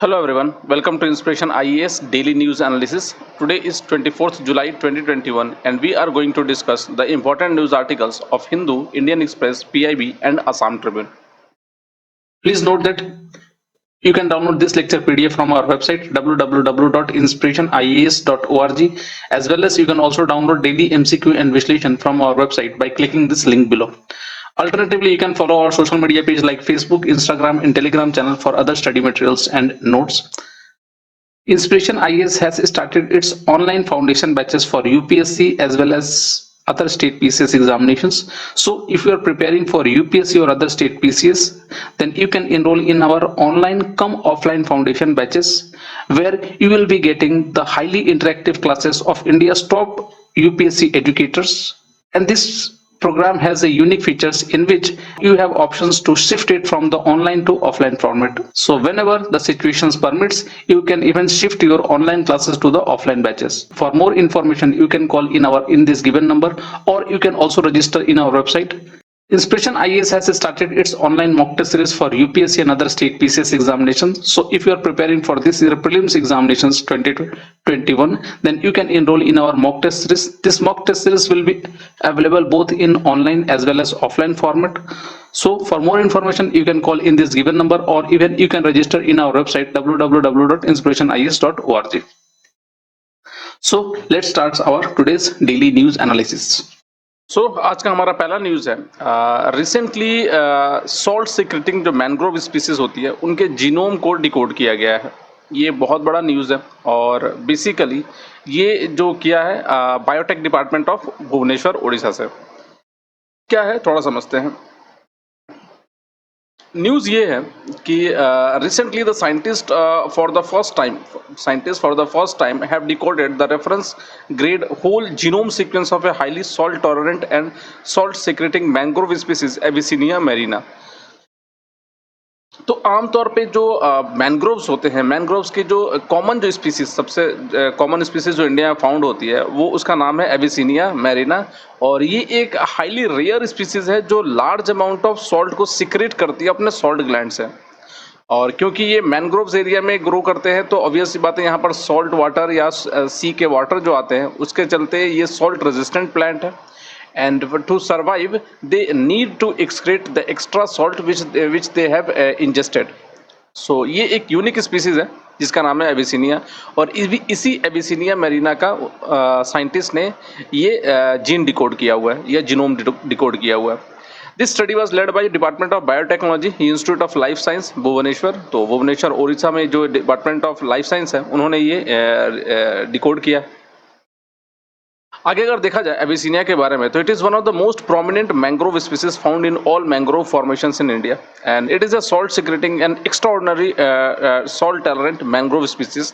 Hello everyone, welcome to Inspiration IAS Daily News Analysis. Today is 24th July 2021 and we are going to discuss the important news articles of Hindu, Indian Express, PIB and Assam Tribune. Please note that you can download this lecture PDF from our website www.inspirationias.org, as well as you can also download daily MCQ and Vishleshan from our website by clicking this link below. Alternatively, you can follow our social media page like Facebook, Instagram and Telegram channel for other study materials and notes. Inspiration IAS has started its online foundation batches for UPSC as well as other state PCS examinations. So if you are preparing for UPSC or other state PCS, then you can enroll in our online come offline foundation batches, where you will be getting the highly interactive classes of India's top UPSC educators. And this program has a unique features in which you have options to shift it from the online to offline format. So whenever the situations permits, you can even shift your online classes to the offline batches. For more information, you can call in this given number, or you can also register in our website. Inspiration IAS has started its online mock test series for UPSC and other state PCS examinations. So if you are preparing for this year prelims examinations 2021, then you can enroll in our mock test series. This mock test series will be available both in online as well as offline format. So for more information, you can call in this given number, or even you can register in our website www.inspirationias.org. So let's start our today's daily news analysis. आज का हमारा पहला news है। Recently salt secreting जो mangrove species होती है उनके genome को डिकोड किया गया है। ये बहुत बड़ा न्यूज़ है और बेसिकली ये जो किया है biotech department of Bhubaneswar Odisha से। क्या है थोड़ा समझते हैं। न्यूज़ ये है कि recently the scientist for the first time have decoded the reference grade whole genome sequence of a highly salt tolerant and salt secreting mangrove species Avicennia marina. तो आमतौर पे जो मैंग्रोव्स होते हैं, मैंग्रोव्स के जो कॉमन जो स्पीसीज सबसे कॉमन स्पीसीज जो इंडिया में फाउंड होती है वो उसका नाम है एविसिनिया मैरिना। और ये एक हाईली रेयर स्पीसीज है जो लार्ज अमाउंट ऑफ सॉल्ट को सिक्रेट करती है अपने सॉल्ट ग्लैंड से। और क्योंकि ये मैंग्रोव्स एरिया में ग्रो करते हैं तो ऑब्वियस सी बात है, यहाँ पर सॉल्ट वाटर या सी के वाटर जो आते हैं उसके चलते ये सॉल्ट रेजिस्टेंट प्लांट है। And to survive they need to excrete the extra salt which they have ingested. So ये एक यूनिक स्पीसीज है जिसका नाम है एविसिनिया, और इसी एविसिनिया मैरिना का साइंटिस्ट ने ये जीन डिकोड किया हुआ है या जीनोम डिकोड किया हुआ है। This study was led by department of biotechnology institute of life science Bhubaneswar. तो भुवनेश्वर उड़ीसा में जो डिपार्टमेंट ऑफ लाइफ साइंस है उन्होंने ये डिकोड किया। आगे अगर देखा जाए एविसिनिया के बारे में तो it is one of the most prominent mangrove species found in all mangrove formations in India, and it is a salt secreting and extraordinary salt tolerant mangrove species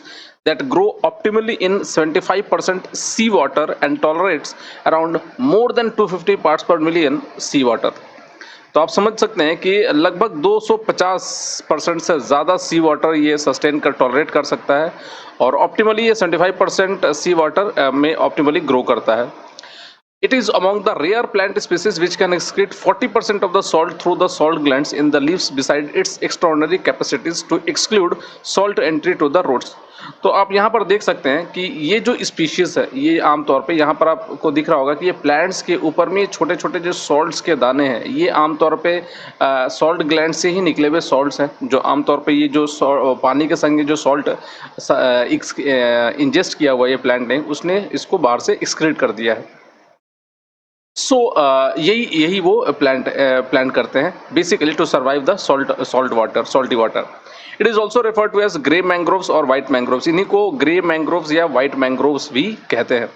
that grow optimally in 75% sea water and tolerates around more than 250 parts per million sea water. तो आप समझ सकते हैं कि लगभग 250% से ज़्यादा सी water ये सस्टेन कर टॉलरेट कर सकता है, और ऑप्टिमली ये 75% सी वाटर में ऑप्टिमली ग्रो करता है। It is among the rare plant species which can excrete 40% of the salt through the salt glands in the leaves, beside its extraordinary capacities to exclude salt entry to the roots. तो आप यहाँ पर देख सकते हैं कि ये जो स्पीशीज है ये आमतौर पे यहाँ पर आपको दिख रहा होगा कि ये प्लांट्स के ऊपर में छोटे छोटे जो सॉल्ट्स के दाने हैं ये आमतौर पे सॉल्ट ग्लैंड से ही निकले हुए सॉल्ट्स हैं, जो आमतौर पे ये जो पानी के संग जो सॉल्ट इंजेस्ट किया हुआ ये प्लांट ने उसने इसको बाहर से एक्सक्रीट कर दिया है। सो यही वो प्लांट करते हैं basically to survive the salty water. It is also refer to as grey mangroves और वाइट मैंग्रोव्स। इन्हीं को ग्रे मैंग्रोव्स या वाइट मैंग्रोव्स भी कहते हैं।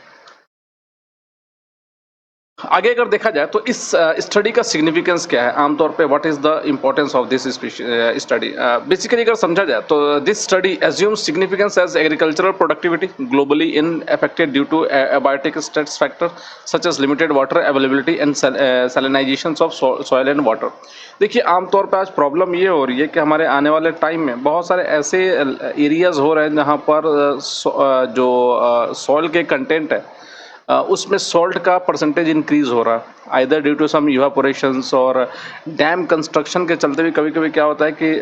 आगे अगर देखा जाए तो इस स्टडी का सिग्निफिकेंस क्या है, आमतौर पे what is the importance of this study. Basically अगर समझा जाए तो this study assumes significance as agricultural productivity globally in affected due to abiotic stress factor such as limited water availability and salinization of soil and water. देखिए आमतौर पर आज problem ये हो रही है कि हमारे आने वाले टाइम में बहुत सारे ऐसे एरियाज हो रहे हैं जहाँ पर जो सॉइल के कंटेंट है उसमें सॉल्ट का परसेंटेज इंक्रीज हो रहा है, आइदर ड्यू टू सम इवापोरेशंस और डैम कंस्ट्रक्शन के चलते भी कभी-कभी क्या होता है कि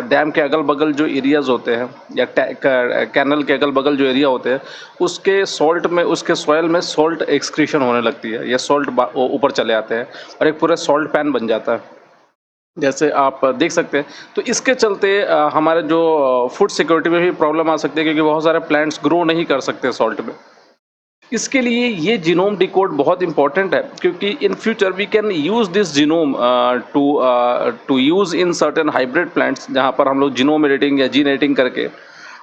डैम के अगल-बगल जो एरियाज होते हैं या कैनल के अगल-बगल जो एरिया होते हैं, उसके सॉल्ट में, उसके सॉइल में सॉल्ट एक्सक्रीशन होने लगती है या सॉल्ट ऊपर चले आते हैं और एक पूरा सॉल्ट पैन बन जाता है, जैसे आप देख सकते हैं। तो इसके चलते हमारे जो फूड सिक्योरिटी में भी प्रॉब्लम आ सकती है, क्योंकि बहुत सारे प्लांट्स ग्रो नहीं कर सकते सॉल्ट में। इसके लिए ये जीनोम डिकोड बहुत इंपॉर्टेंट है, क्योंकि in future we can use this genome to use in certain hybrid plants, जहाँ पर हम लोग जीनोम एडिटिंग या जीन एडिटिंग करके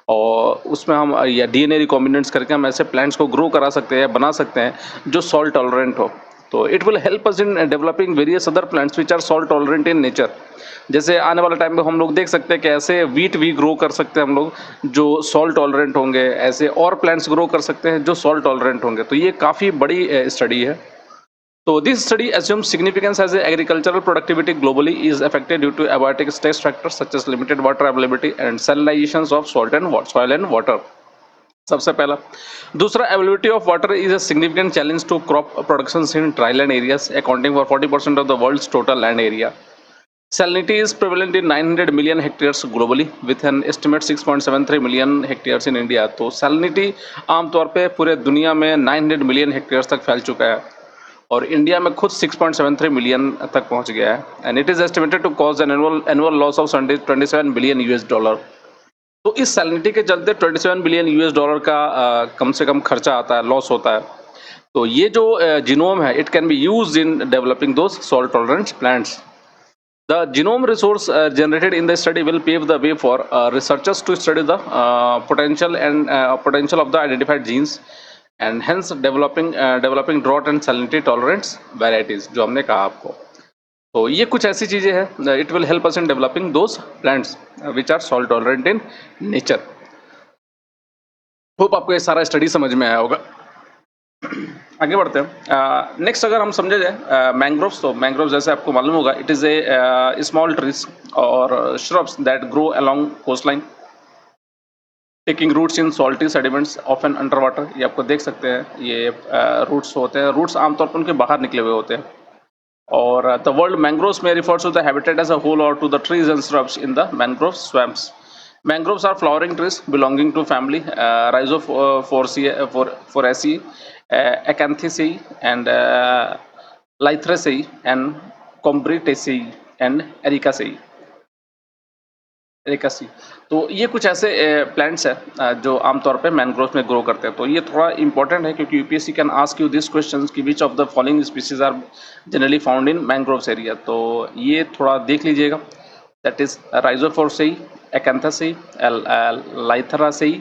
और उसमें हम या डीएनए रिकॉम्बिनेंट्स करके हम ऐसे प्लांट्स को ग्रो करा सकते हैं, बना सकते हैं जो सॉल्ट टॉलरेंट हो। तो it will help us in developing various other plants which are salt tolerant in nature. जैसे आने वाले टाइम में हम लोग देख सकते हैं कि ऐसे वीट भी ग्रो कर सकते हैं हम लोग जो सॉल्ट टॉलरेंट होंगे, ऐसे और प्लांट्स ग्रो कर सकते हैं जो सॉल्ट टॉलरेंट होंगे। तो ये काफ़ी बड़ी स्टडी है। So this study assumes significance as a agricultural productivity globally is affected due to abiotic stress factors such as limited water availability and salinizations of soil and water. सबसे पहला। दूसरा, availability of water is a significant challenge to crop production in dryland areas accounting for 40% of the world's total land area. Salinity is prevalent in 900 million hectares globally with an estimate 6.73 million hectares in India। तो salinity आमतौर पे पूरे दुनिया में 900 million hectares तक फैल चुका है और इंडिया में खुद 6.73 मिलियन तक पहुंच गया है। And it is estimated to cause annual loss of 27 billion US dollar. तो इस सैलिनिटी के चलते 27 बिलियन यूएस डॉलर का कम से कम खर्चा आता है, लॉस होता है। तो ये जो जीनोम है, it can be used in developing those salt tolerant plants. The genome resource generated in the study will pave the way for researchers to study the potential of the identified genes and hence developing drought and salinity tolerance varieties, जो हमने कहा आपको। तो ये कुछ ऐसी चीजें हैं, it will help us in developing those plants which are salt tolerant in nature। Hope आपको ये सारा स्टडी समझ में आया होगा। आगे बढ़ते हैं। नेक्स्ट अगर हम समझे जाए मैंग्रोव्स, तो मैंग्रोव्स जैसे आपको मालूम होगा, it is a small trees और shrubs that grow along coast line taking roots in salty sediments often under water. ये आपको देख सकते हैं, ये रूट्स होते हैं। रूट्स आमतौर पर उनके बाहर निकले हुए होते हैं। और द वर्ल्ड मैंग्रोव्स में refers to the habitat as a whole और to the trees and shrubs in the mangrove swamps. Mangroves are flowering trees belonging to family Rhizosphoraceae, Acanthaceae, and Lythraceae, and Combretaceae and Ericaceae। तो ये कुछ ऐसे plants हैं जो आमतौर पे mangroves में ग्रो करते हैं। तो ये थोड़ा इंपॉर्टेंट है, क्योंकि UPSC can ask you this questions कि which of the following species are generally found in mangroves area. तो ये थोड़ा देख लीजिएगा। That is Rhizosphoraceae, Acanthaceae, Lythraceae,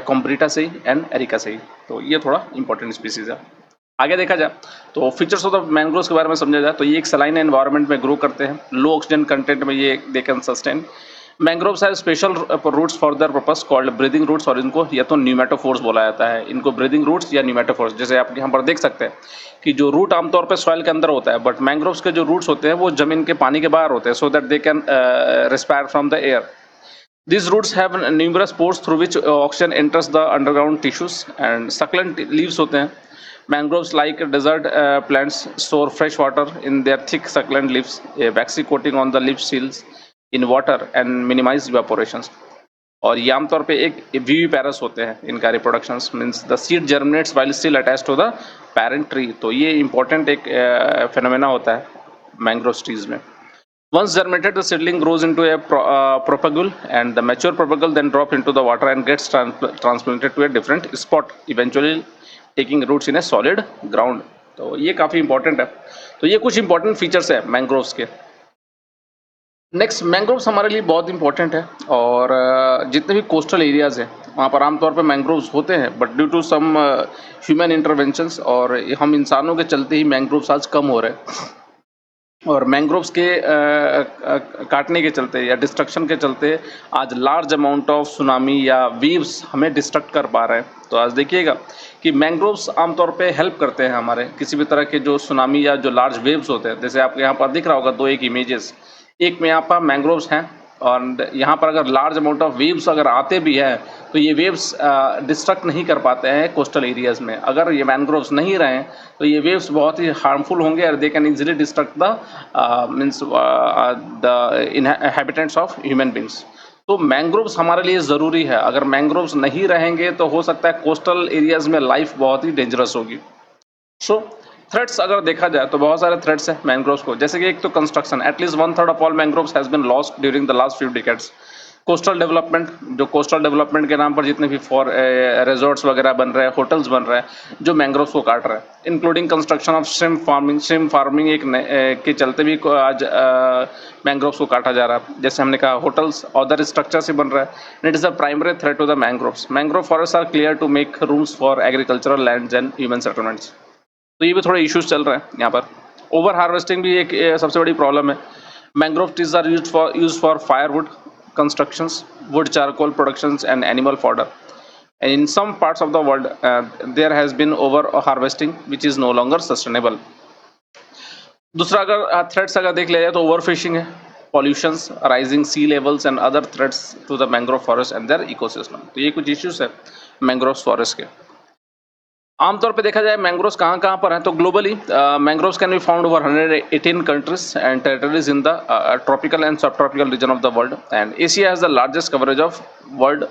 Combretaceae and Ericaceae। तो ये थोड़ा इंपॉर्टेंट स्पीसीज है। आगे देखा जाए तो फीचर्स ऑफ द मैंग्रोव्स के बारे में समझा जाए तो ये एक सलाइन एनवायरनमेंट में ग्रो करते हैं। लो ऑक्सीजन कंटेंट में ये they can sustain. Mangroves have special roots for their purpose called breathing roots, और इनको या तो न्यूमेटोफोर्स बोला जाता है। इनको ब्रीदिंग रूट्स या न्यूमेटोफोर्स, जैसे आप यहाँ पर देख सकते हैं कि जो रूट आमतौर पर सॉइल के अंदर होता है, बट मैंग्रोव्स के जो रूट्स होते हैं वो जमीन के पानी के बाहर होते हैं, so that they can respire from the air. These roots have numerous pores through which oxygen enters the underground tissues and succulent leaves होते हैं। Mangroves like desert plants store fresh water in their thick succulent leaves, a waxy coating on the leaf seals in water and minimize evaporations। और ये आमतौर पे एक viviparous होते हैं। इनका reproduction means the seed germinates while still attached to the parent tree. तो ये इंपॉर्टेंट एक फिनोमेना होता है मैंग्रोव ट्रीज में। Once germinated, the seedling grows into a propagule, and the mature propagule then drop into the water and gets transplanted to a different spot, eventually taking roots in a solid ground। तो ये काफ़ी important है। तो ये कुछ important features है mangroves के। Next, mangroves हमारे लिए बहुत इंपॉर्टेंट है और जितने भी कोस्टल एरियाज़ हैं वहाँ पर आमतौर पर मैंग्रोव्स होते हैं, but due to some human interventions और हम इंसानों के चलते ही मैंग्रोव्स आज कम हो रहे हैं। और मैंग्रोव्स के काटने के चलते या डिस्ट्रक्शन के चलते आज लार्ज अमाउंट ऑफ सुनामी या वेव्स हमें डिस्ट्रक्ट कर पा रहे हैं। तो आज देखिएगा कि मैंग्रोव्स आमतौर पे हेल्प करते हैं हमारे किसी भी तरह के जो सुनामी या जो लार्ज वेव्स होते हैं। जैसे आपके यहाँ पर दिख रहा होगा दो एक इमेजेस, एक में यहाँ पर मैंग्रोव्स हैं और यहाँ पर अगर लार्ज अमाउंट ऑफ वेव्स अगर आते भी हैं तो ये वेव्स डिस्ट्रक्ट नहीं कर पाते हैं कोस्टल एरियाज़ में। अगर ये मैनग्रोव्स नहीं रहें तो ये वेव्स बहुत ही हार्मफुल होंगे और they can easily destruct the means the inhabitants of human beings. तो मैंग्रोव्स हमारे लिए ज़रूरी है। अगर मैंग्रोव्स नहीं रहेंगे तो हो सकता है कोस्टल एरियाज़ में लाइफ बहुत ही डेंजरस होगी। सो थ्रेट्स अगर देखा जाए तो बहुत सारे थ्रेट्स हैं मैंग्रोव्स को, जैसे कि एक तो construction, at least 1/3 of all mangroves has been lost during the last few decades. Coastal development, जो कोस्टल डेवलपमेंट के नाम पर जितने भी फॉर रिजॉर्ट्स वगैरह बन रहे हैं, होटल्स बन रहे हैं, जो मैंग्रोव्स को काट रहे हैं, including construction of shrimp farming के चलते भी आज मैंग्रोव्स को काटा जा रहा है। जैसे हमने कहा होटल्स अदर स्ट्रक्चर से बन रहा है। It is a primary threat to the mangroves. Mangrove forest are clear to make rooms for agricultural lands and human settlements. तो ये भी थोड़े इश्यूज चल रहे हैं यहाँ पर। ओवर हार्वेस्टिंग भी एक सबसे बड़ी प्रॉब्लम है। Mangrove trees are used for firewood constructions, wood charcoal productions and animal fodder. In some parts of the world, there has been over harvesting, which is no longer sustainable. दूसरा अगर threats अगर देख लिया जाए तो over fishing है, pollutions, rising sea levels and other threats to the mangrove forest and their ecosystem. तो ये कुछ इश्यूज है मैंग्रोव फॉरेस्ट के। आमतौर पे देखा जाए मैंग्रोव्स कहाँ कहाँ पर हैं, तो globally mangroves can be found over 118 countries and territories in the tropical and sub tropical region of the world, and Asia has the largest coverage of world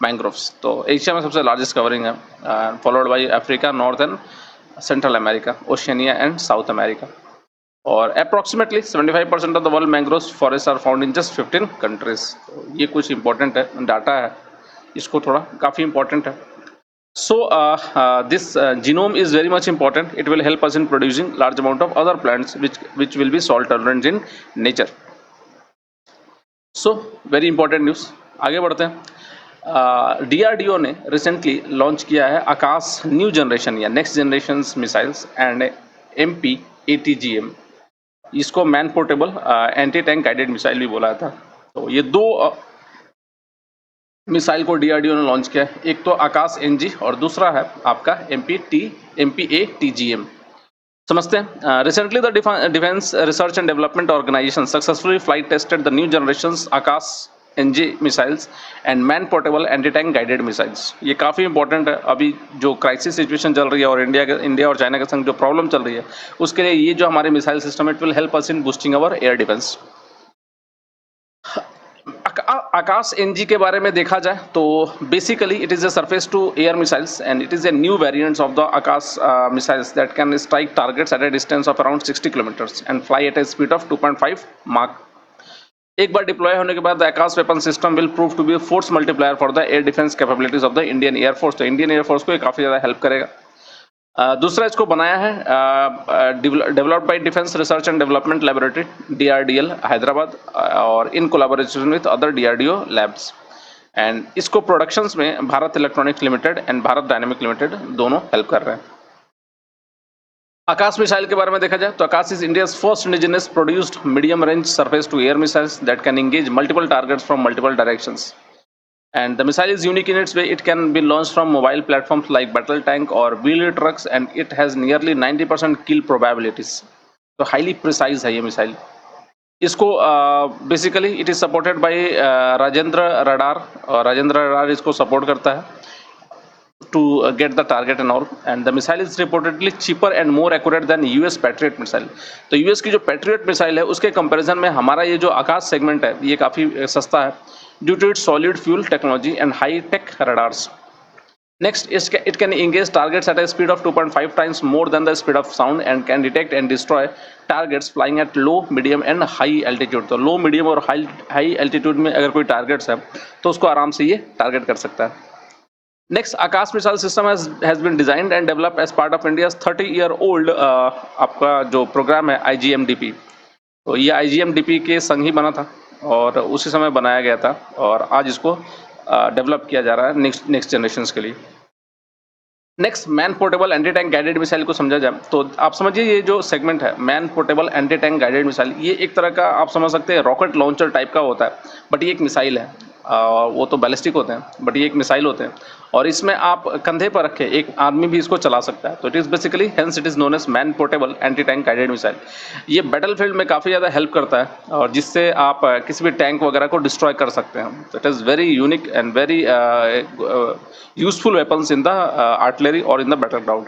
mangroves. तो एशिया में सबसे लार्जेस्ट कवरिंग है, followed by Africa, North and Central America, Oceania and South America. और approximately 75% of the world mangroves forest are found in just 15 countries. तो ये कुछ important है data है, इसको थोड़ा काफ़ी इंपॉर्टेंट है। So this genome is very much important. It will help us in producing large amount of other plants which will be salt tolerant in nature. So very important news. आगे बढ़ते हैं। DRDO ने recently launch किया है आकाश new generation या next generation missiles and MP-ATGM। इसको man portable anti tank guided missile भी बोला था। तो ये दो मिसाइल को DRDO ने लॉन्च किया है। एक तो आकाश NG और दूसरा है आपका MP-ATGM। समझते हैं। Recently the defence research and development organisation successfully flight tested the new generation Akash NG missiles and man portable anti tank guided missiles. ये काफ़ी इंपॉर्टेंट है। अभी जो क्राइसिस सिचुएशन चल रही है और इंडिया और चाइना के संग जो प्रॉब्लम चल रही है, उसके लिए ये जो हमारे missile system, it will help us in boosting our air defence. Akash NG के बारे में देखा जाए तो basically it is a surface to air missiles and it is a new variants of the Akash missiles that can strike targets at a distance of around 60 kilometres and fly at a speed of 2.5 Mach. एक बार deploy होने के बाद the Akash weapon system will prove to be a force multiplier for the air defence capabilities of the Indian air force. तो Indian air force को ये काफ़ी ज़्यादा हेल्प करेगा। दूसरा इसको बनाया है developed by Defence research and Development Laboratory DRDL Hyderabad और in collaboration with other DRDO labs, and इसको प्रोडक्शंस में Bharat Electronics Limited and Bharat Dynamic Limited दोनों हेल्प कर रहे हैं। आकाश मिसाइल के बारे में देखा जाए तो Akash is India's first indigenous produced medium range surface to air missiles that can engage multiple targets from multiple directions. And the missile is unique in its way. It can be launched from mobile platforms like battle tank or wheeled trucks, and it has nearly 90% kill probabilities. तो highly precise है ये missile. इसको basically it is supported by Rajendra radar, और Rajendra radar इसको support करता है to get the target and all, and the missile is reportedly cheaper and more accurate than US Patriot missile। तो US की जो Patriot मिसाइल है उसके कंपैरिजन में हमारा ये जो आकाश सेगमेंट है ये काफ़ी सस्ता है due to its solid fuel technology and high-tech radars. Next, it can engage targets at a speed of 2.5 times more than the speed of sound and can detect and destroy targets flying at low, medium and high altitude। तो low, medium और high altitude में अगर कोई targets है तो उसको आराम से ये target कर सकता है। Next, Akash missile system has been designed and developed as part of India's 30-year-old आपका जो प्रोग्राम है IGMDP। तो ये IGMDP के संग ही बना था और उसी समय बनाया गया था, और आज इसको डेवलप किया जा रहा है नेक्स्ट जनरेशंस के लिए। Next, man portable anti tank guided missile को समझा जाए तो आप समझिए ये जो सेगमेंट है man portable anti tank guided missile, ये एक तरह का आप समझ सकते हैं रॉकेट लॉन्चर टाइप का होता है, बट ये एक मिसाइल है। वो तो बैलिस्टिक होते हैं, बट ये एक मिसाइल होते हैं और इसमें आप कंधे पर रखे एक आदमी भी इसको चला सकता है। तो it is basically hence it is known as man portable anti tank guided missile. ये बैटलफील्ड में काफ़ी ज़्यादा हेल्प करता है और जिससे आप किसी भी टैंक वगैरह को डिस्ट्रॉय कर सकते हैं। तो it is very unique and very useful weapons in the artillery और इन द बैटल ग्राउंड।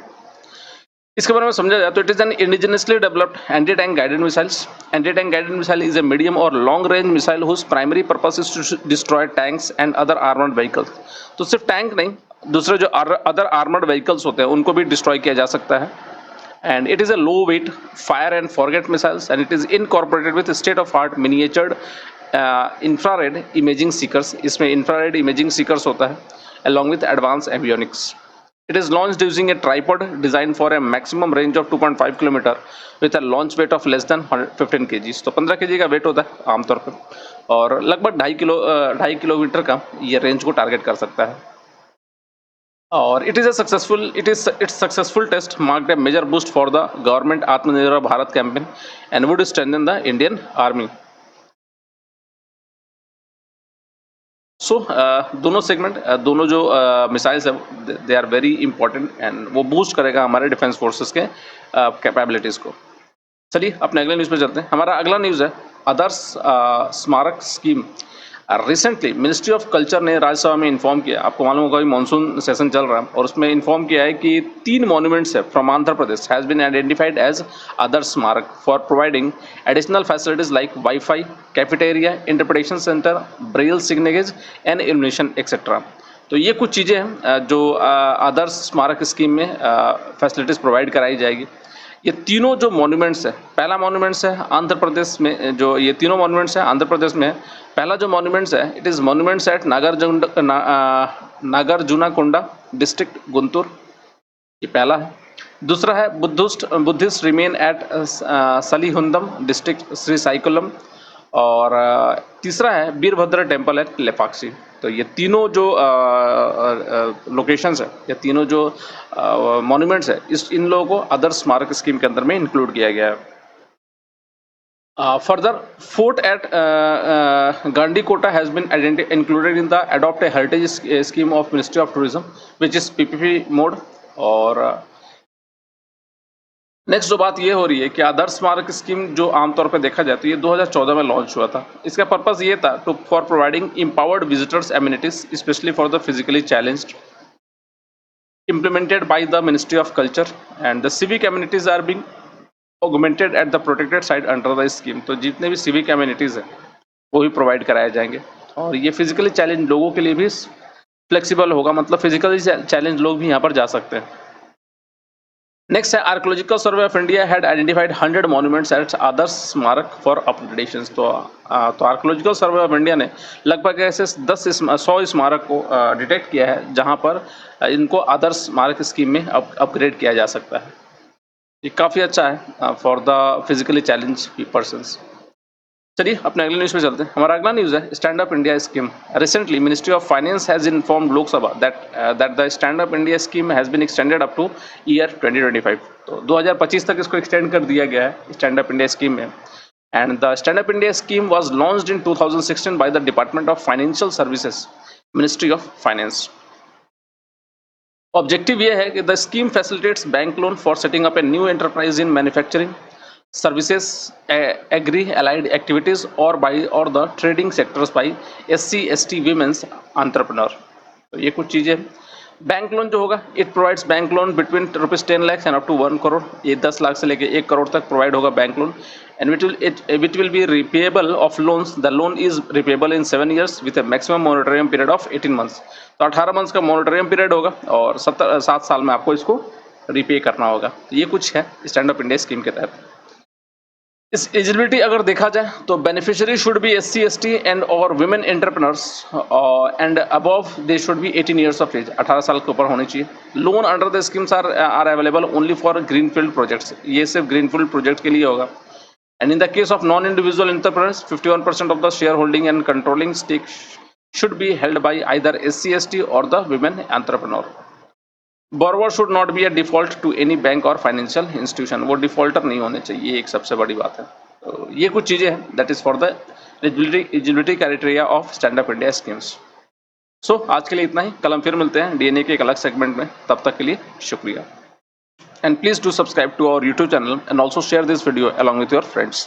इसके बारे में समझा जाए तो it is an indigenously developed anti tank guided missiles. Anti tank guided missile is a medium और long range missile whose primary purpose is to destroy tanks and other armoured vehicles. तो सिर्फ tank नहीं, दूसरे जो other armoured vehicles होते हैं उनको भी डिस्ट्रॉय किया जा सकता है। And it is a low weight fire and forget missiles and it is incorporated with state of art miniatured infrared imaging seekers। इसमें infrared imaging seekers होता है along with advanced avionics। It is launched using a tripod designed for a maximum range of 2.5 km with a launch weight of less than 15 kg। तो 15 kg का wait होता है आमतौर पर और लगभग 2.5 किलोमीटर का ये रेंज को टारगेट कर सकता है। और its successful test marked a major boost for the government Atmanirbhar Bharat campaign and would strengthen the Indian Army। सो दोनों सेगमेंट दोनों जो मिसाइल्स है they are very important and वो बूस्ट करेगा हमारे डिफेंस फोर्सेस के कैपेबिलिटीज़ को। चलिए अपने अगले न्यूज़ पे चलते हैं। हमारा अगला न्यूज़ है आदर्श स्मारक scheme. Recently ministry of culture ने राज्यसभा में इन्फॉर्म किया, आपको मालूम होगा मानसून सेशन चल रहा है और उसमें इन्फॉर्म किया है कि 3 मॉन्यूमेंट्स है from Andhra Pradesh has been identified as Adarsh Smarak for providing additional facilities like wifi, cafeteria, interpretation centre, braille signature and illumination etcetera. तो ये कुछ चीज़ें हैं जो आदर्श स्मारक स्कीम में फैसिलिटीज़ प्रोवाइड कराई जाएगी। ये तीनों जो मॉन्यूमेंट्स है, पहला मॉन्यूमेंट्स है आंध्र प्रदेश में, जो ये तीनों मॉन्यूमेंट्स हैं आंध्र प्रदेश में है। पहला जो मॉन्यूमेंट्स है it is monuments at Nagarjunakonda district Guntur, ये पहला है। दूसरा है बुद्धिस्ट रिमेन एट सलीहुंदम डिस्ट्रिक्ट श्रीसाइकुलम और तीसरा है वीरभद्र टेम्पल एट लेपाक्षी। तो ये तीनों जो लोकेशंस है या तीनों जो मॉन्यूमेंट्स है इन लोगों को आदर्श स्मारक स्कीम के अंदर में इंक्लूड किया गया है। Further, fort at Gandikota has been included in the Adopt a Heritage Scheme of Ministry of Tourism, which is PPP mode। और नेक्स्ट जो बात ये हो रही है कि आदर्श स्मारक स्कीम जो आमतौर पर देखा जाए तो ये 2014 में लॉन्च हुआ था। इसका पर्पस ये था for providing empowered visitors amenities specially for the physically challenged, implemented by the Ministry of Culture and the civic amenities are being augmented at the protected site under the scheme। तो जितने भी civic amenities हैं वो भी provide कराए जाएंगे और ये फिजिकली चैलेंज लोगों के लिए भी फ्लेक्सिबल होगा, मतलब फिजिकली चैलेंज लोग भी यहाँ पर जा सकते हैं। नेक्स्ट है archaeological survey of India had identified 100 monuments at Adarsh Smarak for upgradation. तो आर्कोलॉजिकल सर्वे ऑफ इंडिया ने लगभग ऐसे 100 स्मारक को डिटेक्ट किया है जहां पर इनको आदर्श स्मारक स्कीम में अपग्रेड किया जा सकता है। ये काफ़ी अच्छा है for the physically challenge persons. चलिए अपने अगले न्यूज़ पे चलते हैं। हमारा अगला न्यूज़ है stand up India scheme. Recently ministry of finance has informed Lok Sabha that the stand up India scheme has been extended up to year 2025। तो 2025 तक इसको एक्सटेंड कर दिया गया है स्टैंड अप इंडिया स्कीम में। And the stand up India scheme was launched in 2016 by the department of financial services, ministry of finance. Objective ये है कि the scheme facilitates bank loan for setting up a new enterprise in manufacturing services, agri allied activities और the trading sectors by SC ST women's entrepreneur. तो ये कुछ चीज़ें। Bank loan जो होगा it provides bank loan between ₹10 lakh and up to 1 crore. ये 10 लाख से लेके 1 करोड़ तक प्रोवाइड होगा bank loan. And which will be repayable of loans. The loan is repayable in 7 years with a maximum moratorium period of 18 months। तो 18 months का मॉनिटरियम period होगा और 7 साल में आपको इसको रिपे करना होगा। तो ये कुछ है स्टैंड अप इंडिया स्कीम के तहत। इस एलिजिबिलिटी अगर देखा जाए तो beneficiary should be SC ST and और women entrepreneurs and above they should be 18 years of age, 18 साल के ऊपर होनी चाहिए। Loan under the schemes are available only for greenfield projects. ये सिर्फ ग्रीनफील्ड प्रोजेक्ट के लिए होगा। And in the case of non individual entrepreneurs 51% of the share holding and controlling stake should be held by either SC ST और the women entrepreneur. Borrower should not be a default to any bank और financial institution. वो defaulter नहीं होने चाहिए, ये एक सबसे बड़ी बात है। तो ये कुछ चीज़ें हैं that is for the eligibility criteria of stand up India schemes. So आज के लिए इतना ही, कल हम फिर मिलते हैं डीएनए के एक अलग सेगमेंट में, तब तक के लिए शुक्रिया। And please do subscribe to our YouTube channel and also share this video along with your friends.